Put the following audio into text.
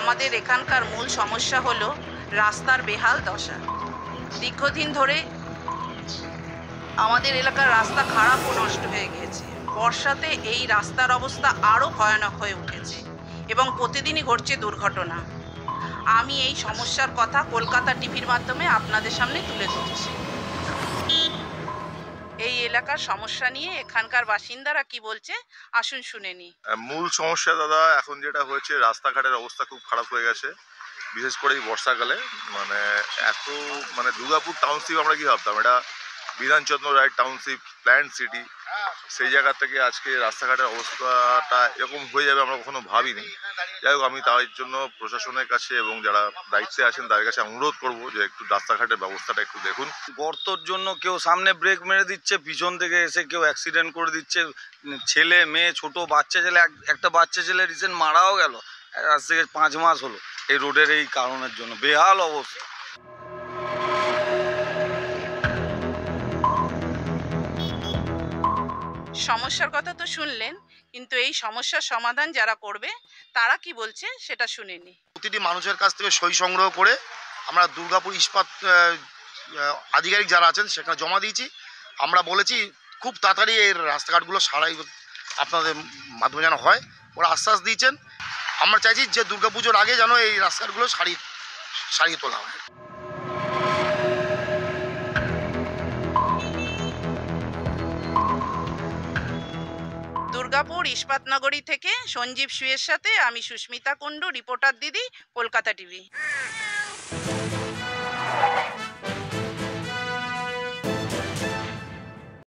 আমাদের এখানকার মূল সমস্যা হলো রাস্তার বেহাল দশা। দীর্ঘদিন ধরে আমাদের এলাকার রাস্তা খারাপ ও নষ্ট হয়ে গিয়েছে। বর্ষাতে এই রাস্তার অবস্থা আরও ভয়ানক হয়ে উঠেছে এবং প্রতিদিনই ঘটছে দুর্ঘটনা। আমি এই সমস্যার কথা কলকাতা টিভির মাধ্যমে আপনাদের সামনে তুলে ধরছি। এই এলাকার সমস্যা নিয়ে এখানকার বাসিন্দারা কি বলছে আসুন শুনে নিই। মূল সমস্যা দাদা এখন যেটা হয়েছে, রাস্তাঘাটের অবস্থা খুব খারাপ হয়ে গেছে, বিশেষ করে এই বর্ষাকালে। মানে এত মানে দুর্গাপুর টাউনশিপ আমরা কি ভাবতাম, এটা বিধানচন্দ্র রায় টাউনশিপ প্ল্যান্ট সিটি, সেই জায়গা থেকে আজকে রাস্তাঘাটের অবস্থাটা এরকম হয়ে যাবে আমরা কখনো ভাবিনি। যাই হোক, আমি তার জন্য প্রশাসনের কাছে এবং যারা দায়িত্বে আছেন তাদের কাছে অনুরোধ করব যে একটু রাস্তাঘাটের ব্যবস্থাটা একটু দেখুন। গর্তর জন্য কেউ সামনে ব্রেক মেরে দিচ্ছে, পিছন থেকে এসে কেউ অ্যাক্সিডেন্ট করে দিচ্ছে, ছেলে মেয়ে ছোট বাচ্চা ছেলে, একটা বাচ্চা ছেলে রিসেন্ট মারাও গেল, আজ থেকে 5 মাস হলো এই রোডের এই কারণের জন্য বেহাল অবস্থা। সমস্যার কথা তো শুনলেন, কিন্তু এই সমস্যার সমাধান যারা করবে তারা কি বলছে সেটা শুনে নিই। প্রতিটি মানুষের কাছ থেকে সই সংগ্রহ করে আমরা দুর্গাপুর ইস্পাত আধিকারিক যারা আছেন সেখানে জমা দিয়েছি। আমরা বলেছি খুব তাড়াতাড়ি এই রাস্তাঘাটগুলো সারাই আপনাদের মাধ্যমে যেন হয়, ওরা আশ্বাস দিয়েছেন। আমরা চাইছি যে দুর্গাপুজোর আগে যেন এই রাস্তাঘাটগুলো সারিয়ে তোলা হয়। দুর্গাপুর ইস্পাতনগরী থেকে সঞ্জীব সুয়ের সাথে আমি সুস্মিতা কুণ্ডু, রিপোর্টার দিদি, কলকাতা টিভি।